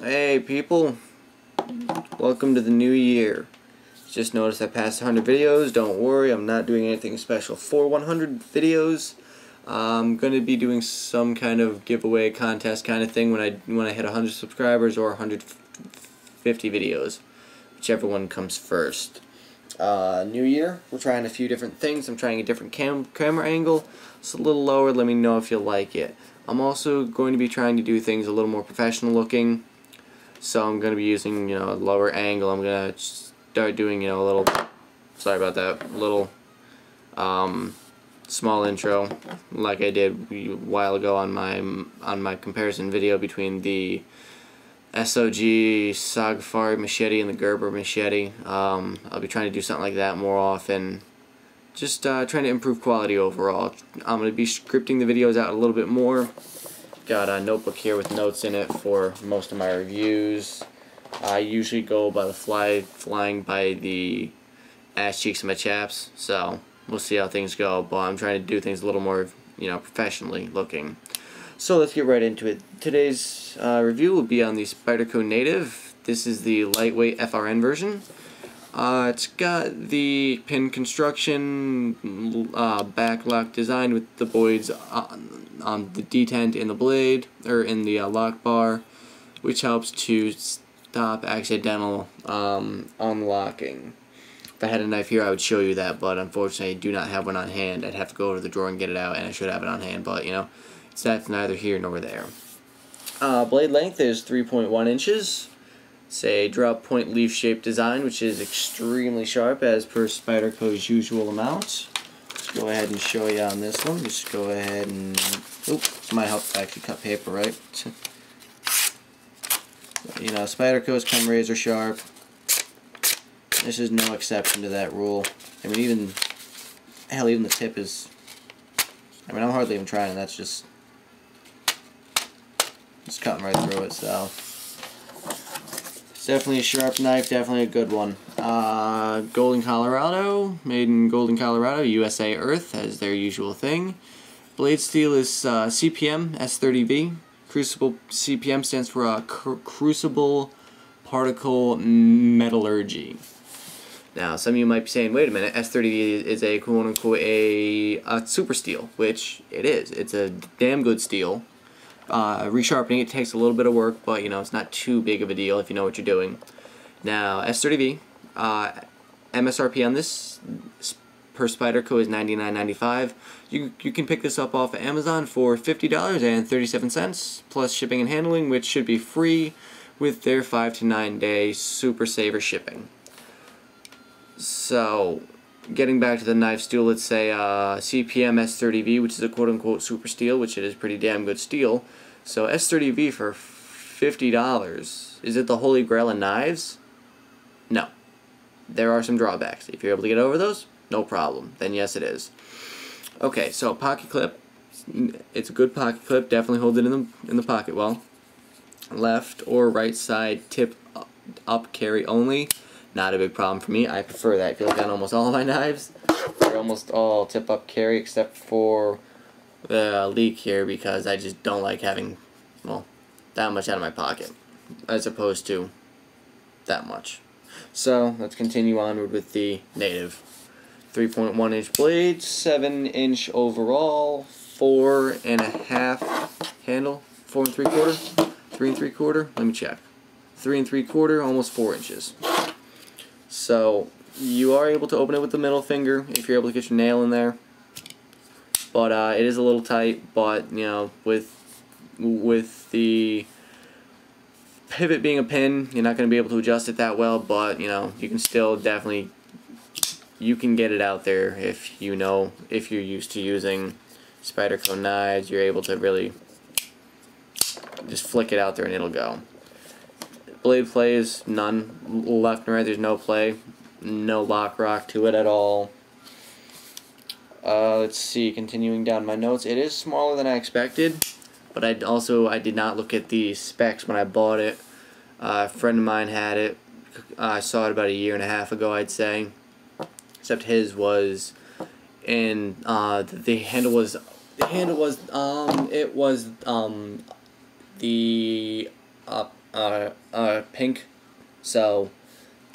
Hey people, welcome to the new year. Just noticed I passed 100 videos. Don't worry, I'm not doing anything special for 100 videos. I'm going to be doing some kind of giveaway contest kind of thing when I hit 100 subscribers or 150 videos, whichever one comes first. New year, we're trying a few different things. I'm trying a different camera angle. It's a little lower. Let me know if you like it. I'm also going to be trying to do things a little more professional looking. So I'm going to be using, a lower angle. I'm going to start doing, a little, sorry about that, little small intro like I did a while ago on my comparison video between the SOG Sagfari machete and the Gerber machete. I'll be trying to do something like that more often. Just trying to improve quality overall. I'm going to be scripting the videos out a little bit more. Got a notebook here with notes in it for most of my reviews. I usually go by the flying by the ass cheeks of my chaps, so we'll see how things go. But I'm trying to do things a little more, professionally looking. So let's get right into it. Today's review will be on the Spyderco Native. This is the lightweight FRN version. It's got the pin construction, backlock design with the voids on the detent in the blade, or in the lock bar, which helps to stop accidental unlocking. If I had a knife here, I would show you that, but unfortunately I do not have one on hand. I'd have to go to the drawer and get it out, and I should have it on hand, but that's neither here nor there. Blade length is 3.1 inches. It's a drop point leaf shaped design, which is extremely sharp as per Spyderco's usual amount. Let's go ahead and show you on this one. Just go ahead and, this might help to actually cut paper, right? Spyderco's come razor sharp. This is no exception to that rule. I mean, even the tip is, I'm hardly even trying, and that's just cutting right through it, so. It's definitely a sharp knife, definitely a good one. Golden, Colorado, made in Golden, Colorado, USA Earth, as their usual thing. Blade steel is CPM S30V. Crucible CPM stands for Crucible Particle Metallurgy. Now, some of you might be saying, wait a minute, S30V is a quote-unquote a super steel, which it is. It's a damn good steel. Resharpening it takes a little bit of work, but it's not too big of a deal if you know what you're doing. Now, S30V, MSRP on this per Spyderco is $99.95. You can pick this up off of Amazon for $50.37 plus shipping and handling, which should be free with their 5 to 9 day super saver shipping. So, getting back to the knife steel, let's say CPM S30V, which is a quote-unquote super steel, which it is pretty damn good steel. So S30V for $50. Is it the holy grail of knives? No. There are some drawbacks. If you're able to get over those, no problem. Then yes, it is. Okay, so pocket clip. It's a good pocket clip. Definitely hold it in the pocket well. Left or right side tip up carry only. Not a big problem for me. I prefer that. I feel like on almost all of my knives, they're almost all tip-up carry except for the leak here, because I just don't like having, that much out of my pocket as opposed to that much. So let's continue onward with the Native. 3.1 inch blade, 7 inch overall, 4.5 handle, 4 3/4, 3 3/4. Let me check. 3 3/4, almost 4 inches. So you are able to open it with the middle finger if you're able to get your nail in there, but it is a little tight. But with the pivot being a pin, you're not going to be able to adjust it that well. But you can still definitely get it out there if if you're used to using Spyderco knives. You're able to really just flick it out there and it'll go. Blade play is none, left and right, there's no play, no lock rock to it at all. Let's see, continuing down my notes, it is smaller than I expected, but I did not look at the specs when I bought it. A friend of mine had it. I saw it about 1.5 years ago, I'd say, except his was, and the handle was the pink. So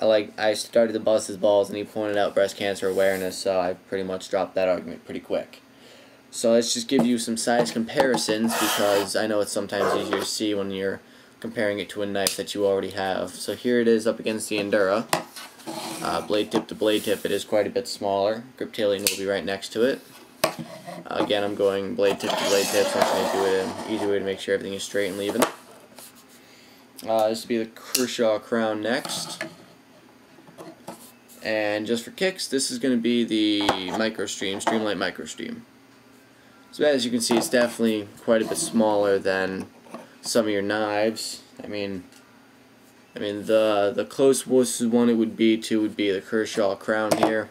I started to bust his balls, and he pointed out breast cancer awareness, so I pretty much dropped that argument pretty quick. So let's just give you some size comparisons, because I know it's sometimes easier to see when you're comparing it to a knife that you already have. So here it is up against the Endura. Blade tip to blade tip, it is quite a bit smaller. Grip tailing will be right next to it. Again, I'm going blade tip to blade tip, so I'm going to do it an easy way to make sure everything is straight and even. This will be the Kershaw Crown next. And just for kicks, this is going to be the Streamlight Microstream. So as you can see, it's definitely quite a bit smaller than some of your knives. I mean the closest one it would be the Kershaw Crown here.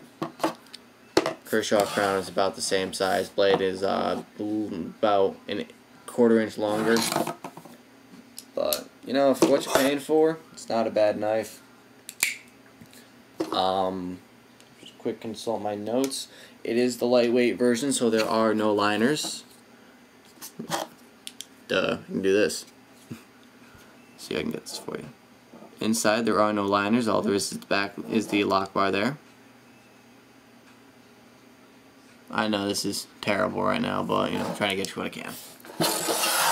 Kershaw Crown is about the same size. Blade is about a quarter-inch longer. But you know, for what you're paying for, it's not a bad knife. Just quick consult my notes. It is the lightweight version, so there are no liners. Duh, I can do this. See if I can get this for you. Inside there are no liners, all there is the back is the lock bar there. I know this is terrible right now, but you know, I'm trying to get you what I can.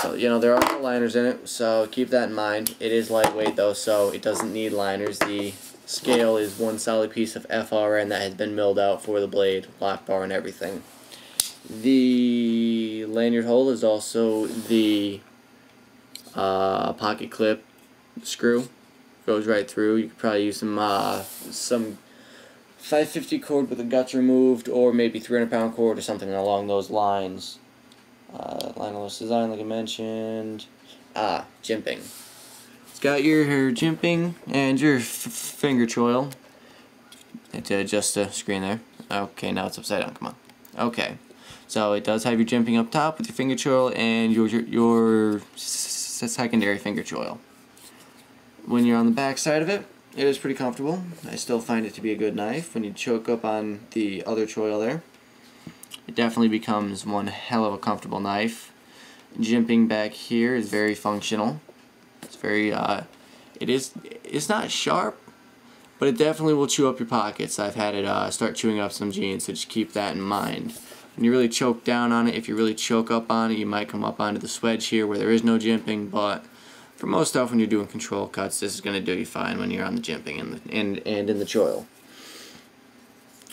So, you know, there are no liners in it, so keep that in mind. It is lightweight though, so it doesn't need liners. The scale is one solid piece of FRN that has been milled out for the blade, lock bar, and everything. The lanyard hole is also the pocket clip screw. Goes right through. You could probably use some 550 cord with the guts removed, or maybe 300-pound cord or something along those lines. Lineless design, like I mentioned. Jimping. It's got your jimping and your finger choil. To adjust the screen there. Okay, now it's upside down. Come on. Okay, so it does have your jimping up top with your finger choil and your secondary finger choil. When you're on the back side of it, it is pretty comfortable. I still find it to be a good knife. When you choke up on the other choil there, it definitely becomes one hell of a comfortable knife. Jimping back here is very functional. It's very, it's not sharp, but it definitely will chew up your pockets. I've had it start chewing up some jeans, so just keep that in mind. When you really choke down on it, if you really choke up on it, you might come up onto the swedge here where there is no jimping, but for most stuff, when you're doing control cuts, this is going to do you fine when you're on the jimping and in the choil.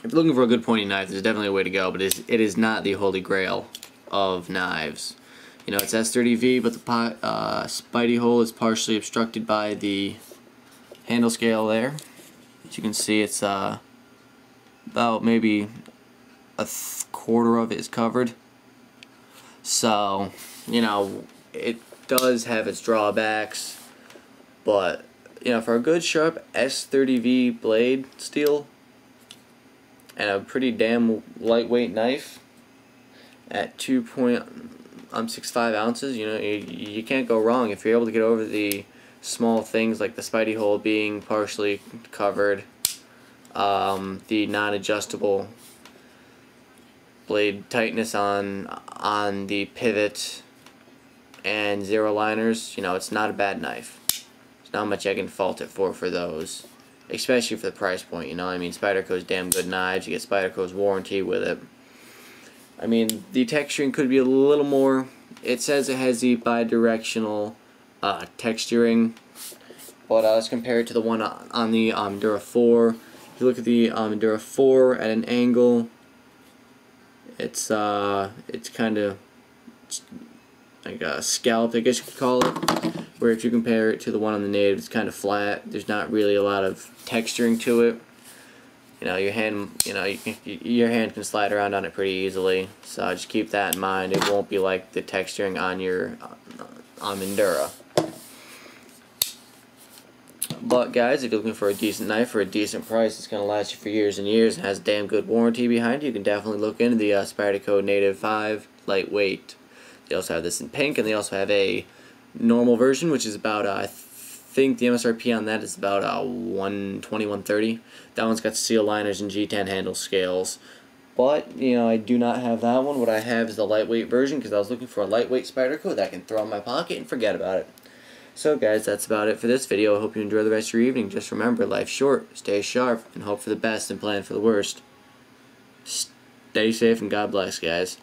If you're looking for a good pointy knife, there's definitely a way to go, but it is not the holy grail of knives. You know, it's S30V, but the Spidey hole is partially obstructed by the handle scale there. As you can see, it's about maybe a quarter of it is covered. So, you know, it does have its drawbacks, but you know, for a good sharp S30V blade steel and a pretty damn lightweight knife at 2.65 ounces, you know, you can't go wrong if you're able to get over the small things like the Spidey hole being partially covered, the non-adjustable blade tightness on the pivot, and zero liners. You know, it's not a bad knife. There's not much I can fault it for those, especially for the price point. You know, I mean, Spyderco's damn good knives. You get Spyderco's warranty with it. I mean, the texturing could be a little more. It says it has the bidirectional texturing, but let's compare it to the one on the Endura 4. If you look at the Endura 4 at an angle, it's kind of like a scalloped, I guess you could call it, where if you compare it to the one on the Native, it's kind of flat. There's not really a lot of texturing to it. You know, your hand, you know, your hand can slide around on it pretty easily, so just keep that in mind. It won't be like the texturing on your Endura. But guys, if you're looking for a decent knife for a decent price, it's going to last you for years and years and has a damn good warranty behind it, you can definitely look into the Spyderco Native 5 lightweight. They also have this in pink, and they also have a normal version, which is about, I think the MSRP on that is about $120, $130. That one's got seal liners and G10 handle scales. But, you know, I do not have that one. What I have is the lightweight version, because I was looking for a lightweight Spyderco that I can throw in my pocket and forget about it. So guys, that's about it for this video. I hope you enjoy the rest of your evening. Just remember, life's short, stay sharp, and hope for the best and plan for the worst. Stay safe and God bless, guys.